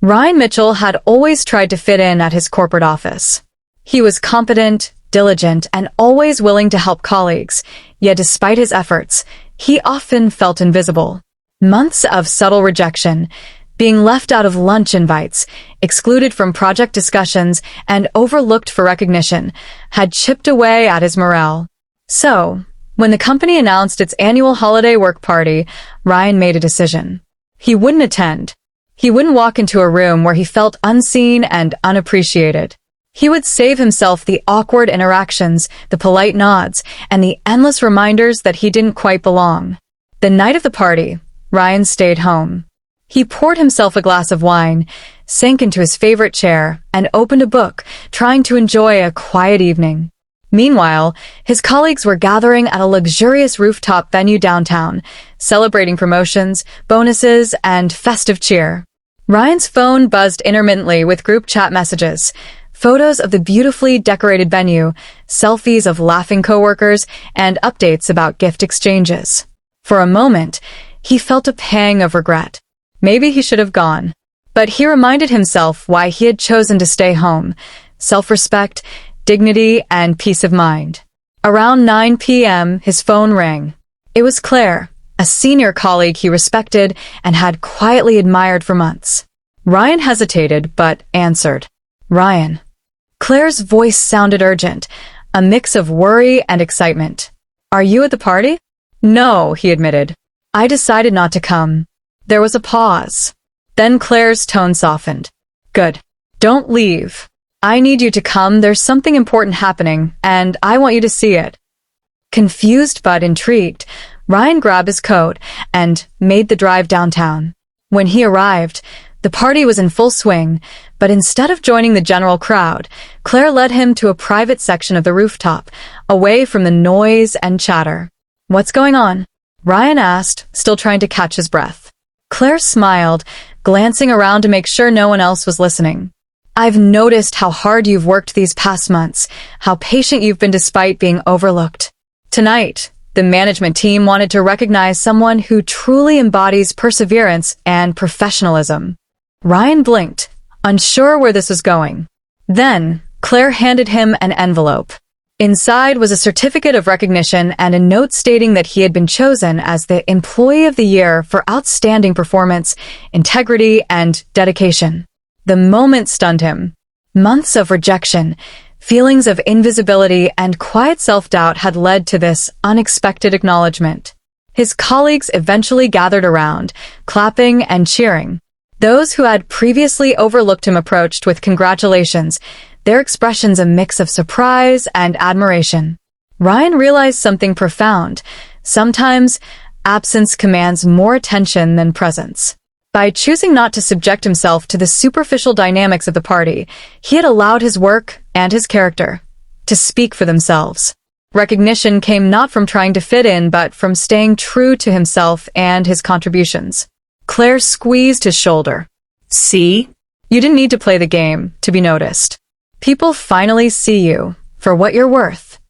Ryan Mitchell had always tried to fit in at his corporate office. He was competent, diligent, and always willing to help colleagues, yet despite his efforts, he often felt invisible. Months of subtle rejection, being left out of lunch invites, excluded from project discussions, and overlooked for recognition, had chipped away at his morale. So, when the company announced its annual holiday work party, Ryan made a decision. He wouldn't attend. He wouldn't walk into a room where he felt unseen and unappreciated. He would save himself the awkward interactions, the polite nods, and the endless reminders that he didn't quite belong. The night of the party, Ryan stayed home. He poured himself a glass of wine, sank into his favorite chair, and opened a book, trying to enjoy a quiet evening. Meanwhile, his colleagues were gathering at a luxurious rooftop venue downtown, celebrating promotions, bonuses, and festive cheer. Ryan's phone buzzed intermittently with group chat messages, photos of the beautifully decorated venue, selfies of laughing coworkers, and updates about gift exchanges. For a moment, he felt a pang of regret. Maybe he should have gone. But he reminded himself why he had chosen to stay home: self-respect, dignity, and peace of mind. Around 9 p.m., his phone rang. It was Claire, a senior colleague he respected and had quietly admired for months. Ryan hesitated, but answered. "Ryan." Claire's voice sounded urgent, a mix of worry and excitement. "Are you at the party?" "No," he admitted. "I decided not to come." There was a pause. Then Claire's tone softened. "Good. Don't leave. I need you to come. There's something important happening, and I want you to see it." Confused but intrigued, Ryan grabbed his coat and made the drive downtown. When he arrived, the party was in full swing, but instead of joining the general crowd, Claire led him to a private section of the rooftop, away from the noise and chatter. "What's going on?" Ryan asked, still trying to catch his breath. Claire smiled, glancing around to make sure no one else was listening. "I've noticed how hard you've worked these past months, how patient you've been despite being overlooked. Tonight, the management team wanted to recognize someone who truly embodies perseverance and professionalism." Ryan blinked, unsure where this was going. Then, Claire handed him an envelope. Inside was a certificate of recognition and a note stating that he had been chosen as the Employee of the Year for outstanding performance, integrity, and dedication. The moment stunned him. Months of rejection, feelings of invisibility, and quiet self-doubt had led to this unexpected acknowledgement. His colleagues eventually gathered around, clapping and cheering. Those who had previously overlooked him approached with congratulations, their expressions a mix of surprise and admiration. Ryan realized something profound. Sometimes, absence commands more attention than presence. By choosing not to subject himself to the superficial dynamics of the party, he had allowed his work and his character to speak for themselves. Recognition came not from trying to fit in, but from staying true to himself and his contributions. Claire squeezed his shoulder. "See? You didn't need to play the game to be noticed. People finally see you for what you're worth."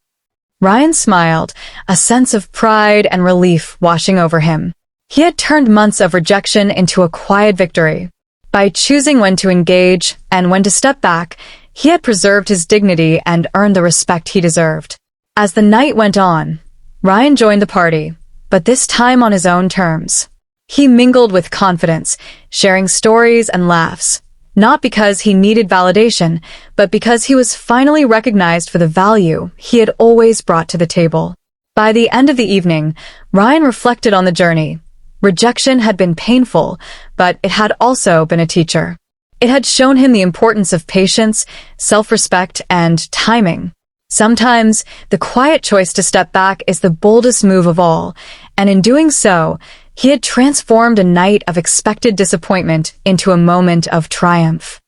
Ryan smiled, a sense of pride and relief washing over him. He had turned months of rejection into a quiet victory. By choosing when to engage and when to step back, he had preserved his dignity and earned the respect he deserved. As the night went on, Ryan joined the party, but this time on his own terms. He mingled with confidence, sharing stories and laughs, not because he needed validation, but because he was finally recognized for the value he had always brought to the table. By the end of the evening, Ryan reflected on the journey. Rejection had been painful, but it had also been a teacher. It had shown him the importance of patience, self-respect, and timing. Sometimes, the quiet choice to step back is the boldest move of all, and in doing so, he had transformed a night of expected disappointment into a moment of triumph.